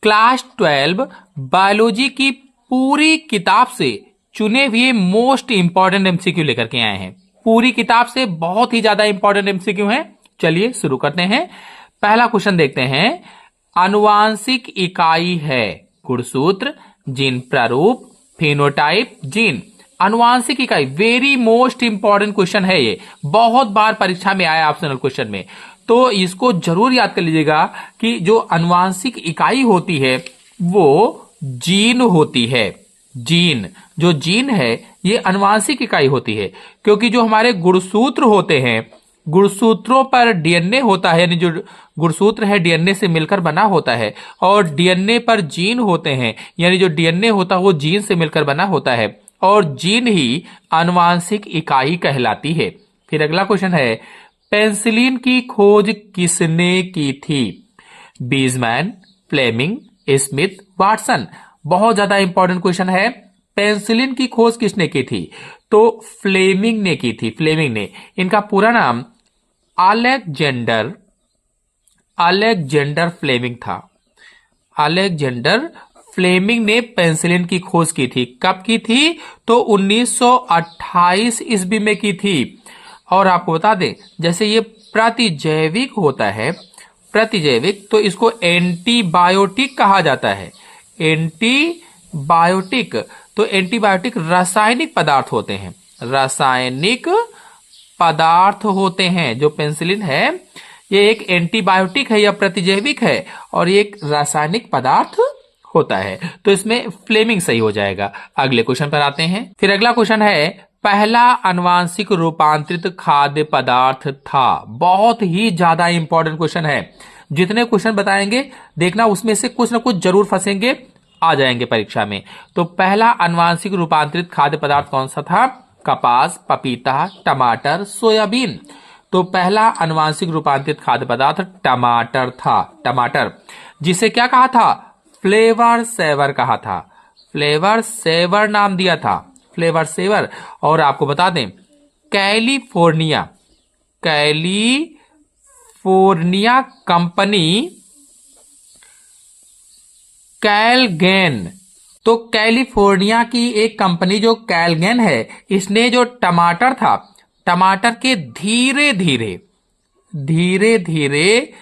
Class 12 biology की पूरी किताब से चुने हुए मोस्ट इंपॉर्टेंट एमसीक्यू लेकर के आए हैं। पूरी किताब से बहुत ही ज्यादा इंपॉर्टेंट एमसीक्यू हैं। चलिए शुरू करते हैं। पहला क्वेश्चन देखते हैं। आनुवांशिक इकाई है गुणसूत्र, जीन प्रारूप, फेनोटाइप, जीन। आनुवांशिक इकाई वेरी मोस्ट इंपॉर्टेंट क्वेश्चन है। ये बहुत बार परीक्षा में आया ऑप्शनल क्वेश्चन में, तो इसको जरूर याद कर लीजिएगा कि जो आनुवांशिक इकाई होती है वो जीन होती है। जीन, जो जीन है ये आनुवांशिक इकाई होती है, क्योंकि जो हमारे गुणसूत्र होते हैं, गुणसूत्रों पर डीएनए होता है, यानी जो गुणसूत्र है डीएनए से मिलकर बना होता है, और डीएनए पर जीन होते हैं, यानी जो डीएनए होता है वो जीन से मिलकर बना होता है, और जीन ही आनुवांशिक इकाई कहलाती है। फिर अगला क्वेश्चन है, पेंसिलिन की खोज किसने की थी? बीजमैन, फ्लेमिंग, स्मिथ, वाटसन। बहुत ज्यादा इंपॉर्टेंट क्वेश्चन है। पेंसिलिन की खोज किसने की थी? तो फ्लेमिंग ने की थी। फ्लेमिंग ने, इनका पूरा नाम अलेक्जेंडर फ्लेमिंग था। अलेक्जेंडर फ्लेमिंग ने पेंसिलिन की खोज की थी। कब की थी? तो 1928 ईस्वी में की थी। और आपको बता दें, जैसे ये प्रतिजैविक होता है, प्रतिजैविक, तो इसको एंटीबायोटिक कहा जाता है। एंटीबायोटिक, तो एंटीबायोटिक रासायनिक पदार्थ होते हैं। रासायनिक पदार्थ होते हैं। जो पेंसिलिन है ये एक एंटीबायोटिक है या प्रतिजैविक है, और ये एक रासायनिक पदार्थ होता है। तो इसमें फ्लेमिंग सही हो जाएगा। अगले क्वेश्चन पर आते हैं। फिर अगला क्वेश्चन है, पहला आनुवांशिक रूपांतरित खाद्य पदार्थ था। बहुत ही ज्यादा इंपॉर्टेंट क्वेश्चन है। जितने क्वेश्चन बताएंगे देखना, उसमें से कुछ ना कुछ जरूर फंसेंगे, आ जाएंगे परीक्षा में। तो पहला आनुवांशिक रूपांतरित खाद्य पदार्थ कौन सा था? कपास, पपीता, टमाटर, सोयाबीन। तो पहला आनुवांशिक रूपांतरित खाद्य पदार्थ टमाटर था। टमाटर, जिसे क्या कहा था? फ्लेवर सेवर कहा था। फ्लेवर सेवर नाम दिया था, फ्लेवर सेवर। और आपको बता दें, कैलिफोर्निया कंपनी कैलगेन, तो कैलिफोर्निया की एक कंपनी जो कैलगेन है, इसने जो टमाटर था, टमाटर के धीरे धीरे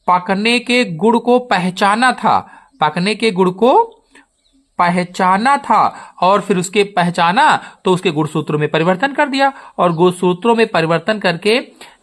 पकने के गुण को पहचाना था। पकने के गुण को पहचाना था, और फिर उसके पहचाना तो उसके गुणसूत्रों में परिवर्तन कर दिया, और गुणसूत्रों में परिवर्तन करके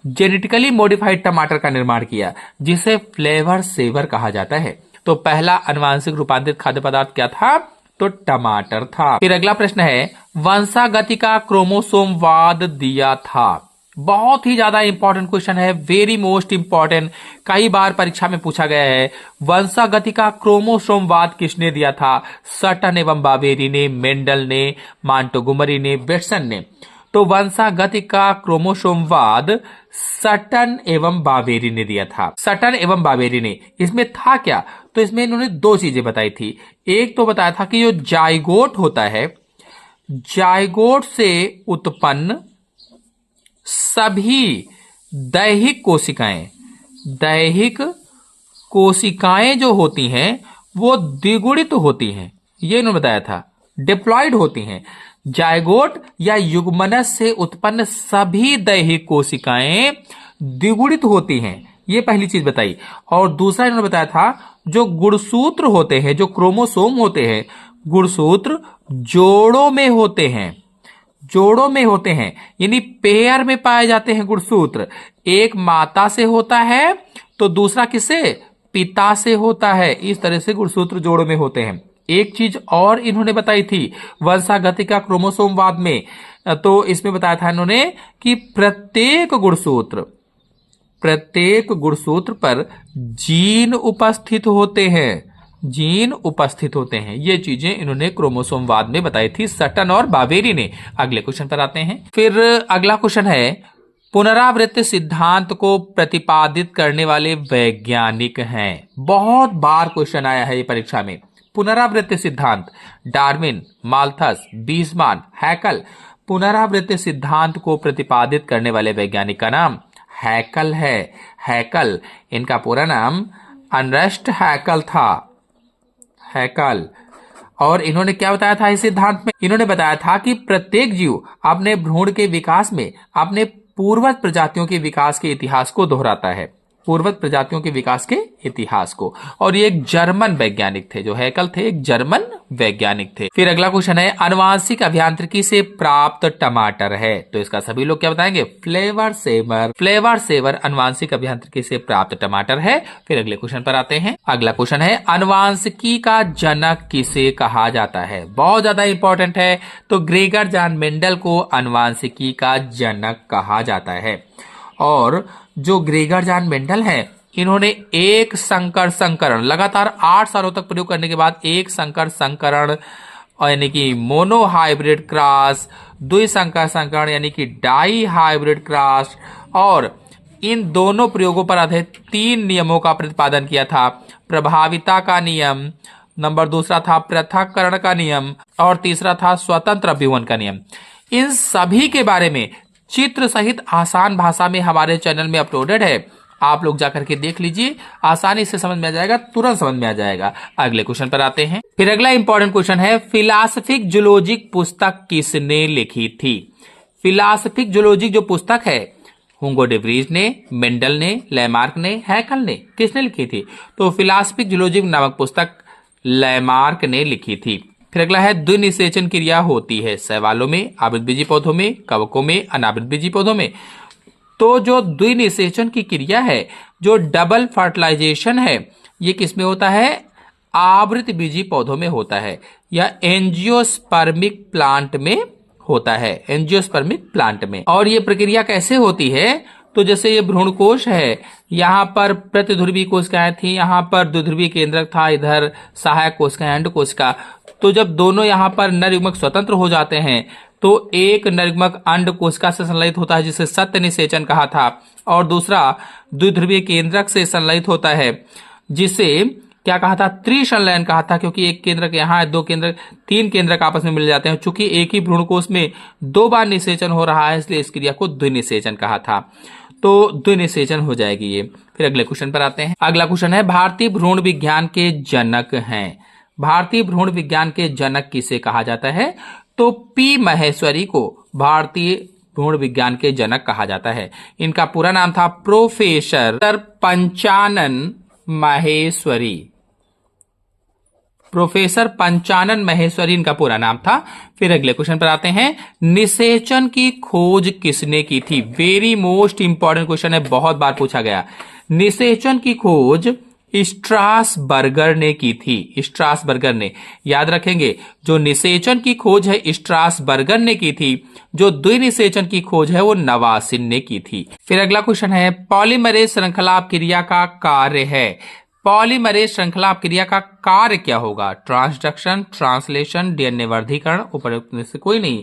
जेनेटिकली मॉडिफाइड टमाटर का निर्माण किया, जिसे फ्लेवर सेवर कहा जाता है। तो पहला आनुवांशिक रूपांतरित खाद्य पदार्थ क्या था? तो टमाटर था। फिर अगला प्रश्न है, वंशागति का क्रोमोसोमवाद दिया था। बहुत ही ज्यादा इंपॉर्टेंट क्वेश्चन है, वेरी मोस्ट इंपॉर्टेंट, कई बार परीक्षा में पूछा गया है। वंशागति का क्रोमोसोमवाद किसने दिया था? सटन एवं बावेरी ने, मेंडल ने, मॉन्टगोमरी ने, बेटसन ने। तो वंशागति का क्रोमोसोमवाद सटन एवं बावेरी ने दिया था। सटन एवं बावेरी ने। इसमें था क्या? तो इसमें इन्होंने दो चीजें बताई थी। एक तो बताया था कि जो जाइगोट होता है, जाइगोट से उत्पन्न सभी दैहिक कोशिकाएं जो होती हैं वो द्विगुणित होती हैं, ये इन्होंने बताया था। डिप्लॉयड होती हैं। जाइगोट या युग्मनज से उत्पन्न सभी दैहिक कोशिकाएं द्विगुणित होती हैं, ये पहली चीज बताई। और दूसरा इन्होंने बताया था, जो गुणसूत्र होते हैं, जो क्रोमोसोम होते हैं, गुणसूत्र जोड़ों में होते हैं। जोड़ों में होते हैं, यानी पेयर में पाए जाते हैं गुणसूत्र। एक माता से होता है तो दूसरा किससे? पिता से होता है। इस तरह से गुणसूत्र जोड़ों में होते हैं। एक चीज और इन्होंने बताई थी वंशागति का क्रोमोसोमवाद में, तो इसमें बताया था इन्होंने कि प्रत्येक गुणसूत्र पर जीन उपस्थित होते हैं। जीन उपस्थित होते हैं, ये चीजें इन्होंने क्रोमोसोमवाद में बताई थी, सटन और बावेरी ने। अगले क्वेश्चन पर आते हैं। फिर अगला क्वेश्चन है, पुनरावृत्त सिद्धांत को प्रतिपादित करने वाले वैज्ञानिक हैं। बहुत बार क्वेश्चन आया है ये परीक्षा में। पुनरावृत्त सिद्धांत, डार्विन, माल्थस, बीजमान, हैकल। पुनरावृत्त सिद्धांत को प्रतिपादित करने वाले वैज्ञानिक का नाम हैकल है। हैकल, इनका पूरा नाम अर्नेस्ट हैकल था, हैकल। और इन्होंने क्या बताया था इस सिद्धांत में? इन्होंने बताया था कि प्रत्येक जीव अपने भ्रूण के विकास में अपने पूर्वज प्रजातियों के विकास के इतिहास को दोहराता है, पूर्वज प्रजातियों के विकास के इतिहास को। और ये एक जर्मन वैज्ञानिक थे, जो हैकल थे एक जर्मन वैज्ञानिक थे। फिर अगला क्वेश्चन है, आनुवांशिक अभियांत्रिकी से प्राप्त टमाटर है, तो इसका सभी लोग क्या बताएंगे? Flavour saver. फ्लेवर सेवर अनुवांशिक अभियांत्रिकी से प्राप्त टमाटर है। फिर अगले क्वेश्चन पर आते हैं। अगला क्वेश्चन है, अनुवांशिकी का जनक किसे कहा जाता है? बहुत ज्यादा इंपॉर्टेंट है। तो ग्रेगर जॉन मेंडल को अनुवांशिकी का जनक कहा जाता है। और जो ग्रेगर जॉन मेंडल है, इन्होंने एक संकर संकरण लगातार 8 सालों तक प्रयोग करने के बाद एक संकर संकरण यानी कि मोनो हाइब्रिड क्रॉस, द्विसंकर संकरण यानी कि डाई हाइब्रिड क्रॉस, और इन दोनों प्रयोगों पर आधारित 3 नियमों का प्रतिपादन किया था। प्रभाविता का नियम, नंबर दूसरा था पृथक्करण का नियम, और तीसरा था स्वतंत्र अभ्युवन का नियम। इन सभी के बारे में चित्र सहित आसान भाषा में हमारे चैनल में अपलोडेड है, आप लोग जाकर के देख लीजिए, आसानी से समझ में आ जाएगा, तुरंत समझ में आ जाएगा। अगले क्वेश्चन पर आते हैं। फिर अगला इंपॉर्टेंट क्वेश्चन है, फिलॉसफिक जूलॉजिक पुस्तक किसने लिखी थी? फिलॉसफिक जूलॉजिक जो पुस्तक है, हुगो डे व्रीज ने, मेंडल ने, लैमार्क ने, हैकल ने, किसने लिखी थी? तो फिलॉसफिक जूलॉजिक नामक पुस्तक लैमार्क ने लिखी थी। फिर अगला है, द्विनिषेचन क्रिया होती है शैवालों में, आवृतबीजी पौधों में, कवकों में, अनावृतबीजी पौधों में। तो जो द्विनिषेचन की क्रिया है, जो डबल फर्टिलाइजेशन है, ये किसमें होता है? आवृतबीजी पौधों में होता है, या एंजियोस्पर्मिक प्लांट में होता है, एंजियोस्पर्मिक प्लांट में। और ये प्रक्रिया कैसे होती है? तो जैसे ये भ्रूण कोश है, यहाँ पर प्रतिध्रुवी कोशिकाएं थी, यहाँ पर द्विध्रुवीय केंद्रक था, इधर सहायक कोशिकाएं, अंड कोशिका। तो जब दोनों यहाँ पर नर युग्मक स्वतंत्र हो जाते हैं, तो एक नर युग्मक अंड कोशिका से संलयित होता है, जिसे सत्य निषेचन कहा था, और दूसरा द्विध्रुवीय केंद्रक से संलयित होता है, जिसे क्या कहा था? त्रिसंलयन कहा था, क्योंकि एक केंद्रक यहाँ है, 2 केंद्रक, 3 केंद्रक आपस में मिल जाते हैं। चूंकि एक ही भ्रूणकोश में 2 बार निषेचन हो रहा है, इसलिए इस क्रिया को द्विनिषेचन कहा था। तो द्विनिषेचन हो जाएगी ये। फिर अगले क्वेश्चन पर आते हैं। अगला क्वेश्चन है, भारतीय भ्रूण विज्ञान के जनक हैं। भारतीय भ्रूण विज्ञान के जनक किसे कहा जाता है? तो पी महेश्वरी को भारतीय भ्रूण विज्ञान के जनक कहा जाता है। इनका पूरा नाम था प्रोफेसर पंचानन महेश्वरी। प्रोफेसर पंचानन महेश्वरी इनका पूरा नाम था। फिर अगले क्वेश्चन पर आते हैं, निषेचन की खोज किसने की थी? वेरी मोस्ट इंपॉर्टेंट क्वेश्चन है, बहुत बार पूछा गया। निषेचन की खोज स्ट्रासबर्गर ने की थी, स्ट्रासबर्गर ने। याद रखेंगे, जो निषेचन की खोज है स्ट्रासबर्गर ने की थी, जो द्विनिषेचन की खोज है वो नवासिन ने की थी। फिर अगला क्वेश्चन है, पॉलीमरेज श्रृंखला क्रिया का कार्य है। पॉलीमरेज श्रृंखला क्रिया का कार्य क्या होगा? ट्रांसडक्शन, ट्रांसलेशन, डीएनए वर्धीकरण, उपयुक्त में से कोई नहीं।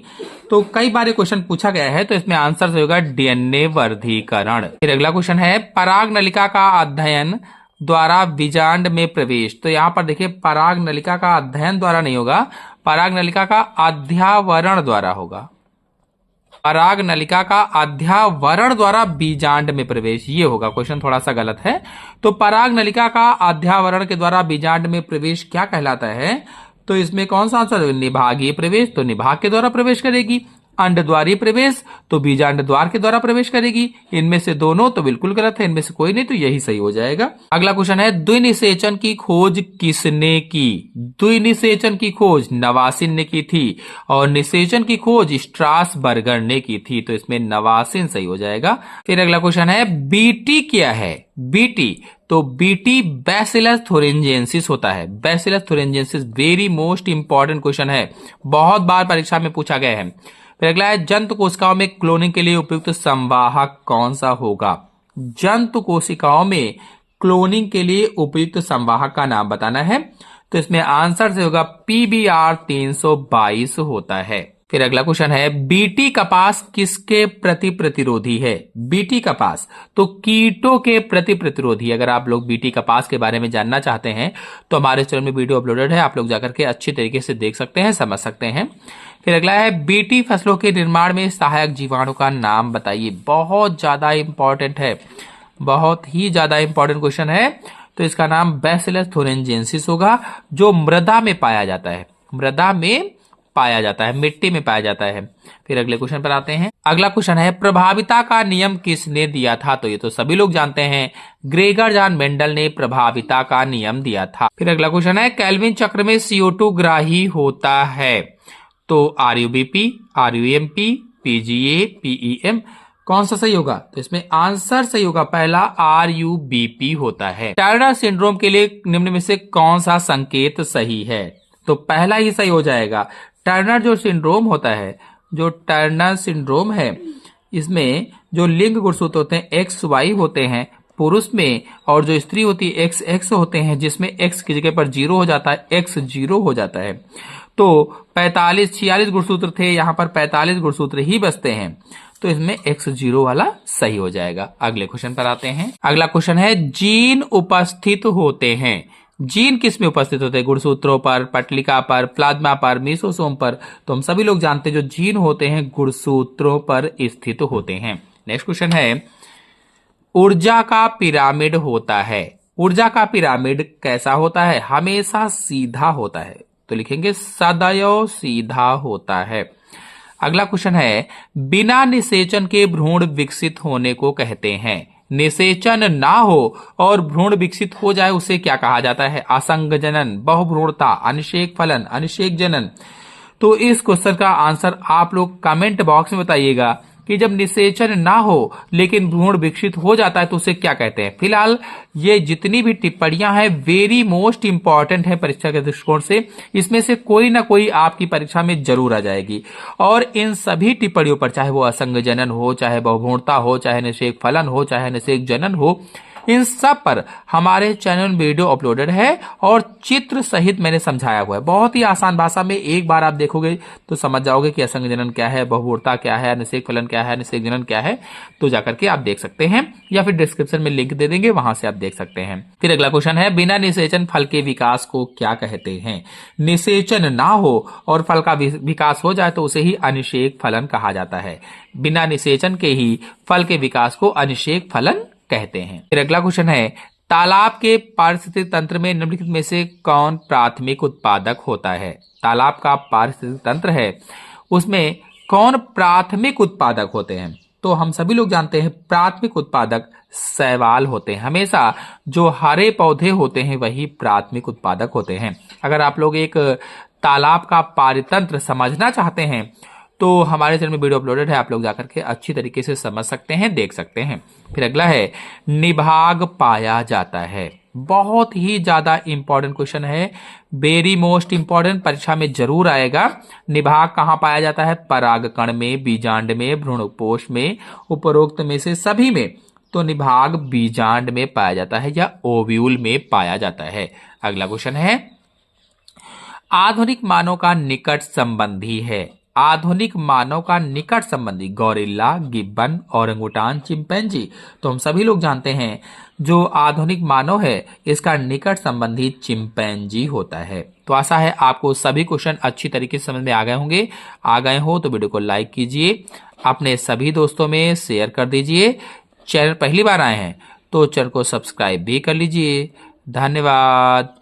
तो कई बार क्वेश्चन पूछा गया है, तो इसमें आंसर होगा डीएनए वर्धीकरण। फिर अगला क्वेश्चन है, पराग नलिका का अध्ययन द्वारा बीजांड में प्रवेश। तो यहाँ पर देखिए, पराग नलिका का अध्ययन द्वारा नहीं होगा, पराग नलिका का अध्यावरण द्वारा होगा। पराग नलिका का अध्यावरण द्वारा बीजांड में प्रवेश, ये होगा। क्वेश्चन थोड़ा सा गलत है। तो पराग नलिका का अध्यावरण के द्वारा बीजांड में प्रवेश क्या कहलाता है? तो इसमें कौन सा आंसर? निभागीय प्रवेश, तो निभाग के द्वारा प्रवेश करेगी। अंडद्वारीय प्रवेश, तो बीजांड द्वार के द्वारा प्रवेश करेगी। इनमें से दोनों तो बिल्कुल गलत है, इनमें से कोई नहीं, तो यही सही हो जाएगा। अगला क्वेश्चन है, द्विनिषेचन की खोज किसने की? द्विनिषेचन की खोज नवासिन ने की थी, और निषेचन की खोज स्ट्रासबर्गर ने की थी, तो इसमें नवासिन सही हो जाएगा। फिर अगला क्वेश्चन है, बीटी क्या है? बीटी, तो बीटी बैसिलस थोरेंजेंसिस होता है। Bacillus thuringiensis very most important question है, बहुत बार परीक्षा में पूछा गया है। फिर अगला है, जंतु कोशिकाओं में क्लोनिंग के लिए उपयुक्त संवाहक कौन सा होगा? जंतु कोशिकाओं में क्लोनिंग के लिए उपयुक्त संवाहक का नाम बताना है। तो इसमें आंसर से होगा PBr 322 होता है। फिर अगला क्वेश्चन है, बीटी कपास किसके प्रति प्रतिरोधी है? बीटी कपास तो कीटों के प्रति प्रतिरोधी। अगर आप लोग बीटी कपास के बारे में जानना चाहते हैं तो हमारे चैनल में वीडियो अपलोडेड है, आप लोग जाकर के अच्छी तरीके से देख सकते हैं, समझ सकते हैं। फिर अगला है, बीटी फसलों के निर्माण में सहायक जीवाणु का नाम बताइए। बहुत ज्यादा इंपॉर्टेंट है, बहुत ही ज्यादा इंपॉर्टेंट क्वेश्चन है। तो इसका नाम बैसिलस thuringiensis होगा, जो मृदा में पाया जाता है, मृदा में पाया जाता है, मिट्टी में पाया जाता है। फिर अगले क्वेश्चन पर आते हैं। अगला क्वेश्चन है प्रभाविता का नियम किसने दिया था? तो ये तो सभी लोग जानते हैं, ग्रेगर जॉन मेंडल ने प्रभाविता का नियम दिया था। फिर अगला क्वेश्चन है केल्विन चक्र में CO2 ग्राही होता है? तो RUBP, RUMP, PGA, PEM, कौन सा सही होगा? तो इसमें आंसर सही होगा पहला, RUBP होता है। टर्नर सिंड्रोम के लिए निम्न में से कौन सा संकेत सही है? तो पहला ही सही हो जाएगा। टर्नर जो सिंड्रोम होता है, जो टर्नर सिंड्रोम है, इसमें जो लिंग गुणसूत्र होते हैं XY होते हैं पुरुष में, और जो स्त्री होती है XX होते हैं, जिसमें X की जगह पर 0 हो जाता है, X 0 हो जाता है। तो 46 गुणसूत्र थे, यहां पर 45 गुणसूत्र ही बचते हैं, तो इसमें X 0 वाला सही हो जाएगा। अगले क्वेश्चन पर आते हैं। अगला क्वेश्चन है जीन उपस्थित होते हैं। जीन किस में उपस्थित होते हैं? गुणसूत्रों पर, पटलिका पर, प्लाज्मा पर, मीसोसोम पर। तो हम सभी लोग जानते हैं जो जीन होते हैं गुणसूत्रों पर स्थित होते हैं। नेक्स्ट क्वेश्चन है ऊर्जा का पिरामिड होता है। ऊर्जा का पिरामिड कैसा होता है? हमेशा सीधा होता है, तो लिखेंगे सदैव सीधा होता है। अगला क्वेश्चन है बिना निषेचन के भ्रूण विकसित होने को कहते हैं। निषेचन ना हो और भ्रूण विकसित हो जाए उसे क्या कहा जाता है? असंग जनन, बहुभ्रूणता, अनिषेक फलन, अनिषेक जनन। तो इस क्वेश्चन का आंसर आप लोग कमेंट बॉक्स में बताइएगा कि जब निषेचन ना हो लेकिन भ्रूण विकसित हो जाता है तो उसे क्या कहते हैं। फिलहाल ये जितनी भी टिप्पणियां हैं वेरी मोस्ट इंपॉर्टेंट है परीक्षा के दृष्टिकोण से, इसमें से कोई ना कोई आपकी परीक्षा में जरूर आ जाएगी। और इन सभी टिप्पणियों पर, चाहे वो असंग जनन हो, चाहे बहुभ्रूणता हो, चाहे निषेक फलन हो, चाहे निषेक जनन हो, इन सब पर हमारे चैनल में वीडियो अपलोडेड है और चित्र सहित मैंने समझाया हुआ है। बहुत ही आसान भाषा में एक बार आप देखोगे तो समझ जाओगे कि असंग जनन क्या है, बहुभ्रूणता क्या है, निषेक फलन क्या है, निषेक जनन क्या है। तो जाकर के आप देख सकते हैं, या फिर डिस्क्रिप्शन में लिंक दे देंगे, वहां से आप देख सकते हैं। फिर अगला क्वेश्चन है बिना निषेचन फल के विकास को क्या कहते हैं? निषेचन ना हो और फल का विकास हो जाए तो उसे ही अनिषेक फलन कहा जाता है। बिना निषेचन के ही फल के विकास को अनिषेक फलन कहते हैं। फिर अगला क्वेश्चन है तालाब के पारिस्थितिक तंत्र में निम्नलिखित में से कौन प्राथमिक उत्पादक होता है? तालाब का पारिस्थितिक तंत्र है, उसमें कौन प्राथमिक उत्पादक होते हैं? तो हम सभी लोग जानते हैं प्राथमिक उत्पादक शैवाल होते हैं। हमेशा जो हरे पौधे होते हैं वही प्राथमिक उत्पादक होते हैं। अगर आप लोग एक तालाब का पारितंत्र समझना चाहते हैं तो हमारे चैनल में वीडियो अपलोडेड है, आप लोग जाकर के अच्छी तरीके से समझ सकते हैं, देख सकते हैं। फिर अगला है निभाग पाया जाता है। बहुत ही ज्यादा इंपॉर्टेंट क्वेश्चन है, वेरी मोस्ट इंपॉर्टेंट, परीक्षा में जरूर आएगा। निभाग कहाँ पाया जाता है? परागकण में, बीजांड में, भ्रूणपोष में, उपरोक्त में से सभी में। तो निभाग बीजांड में पाया जाता है या ओव्यूल में पाया जाता है। अगला क्वेश्चन है आधुनिक मानव का निकट संबंधी है। आधुनिक मानव का निकट संबंधी गोरिल्ला, गिब्बन, ओरंगुटान, चिंपैंजी। तो हम सभी लोग जानते हैं जो आधुनिक मानव है इसका निकट संबंधी चिंपैंजी होता है। तो आशा है आपको सभी क्वेश्चन अच्छी तरीके से समझ में आ गए होंगे। आ गए हो तो वीडियो को लाइक कीजिए, अपने सभी दोस्तों में शेयर कर दीजिए। चैनल पहली बार आए हैं तो चैनल को सब्सक्राइब भी कर लीजिए। धन्यवाद।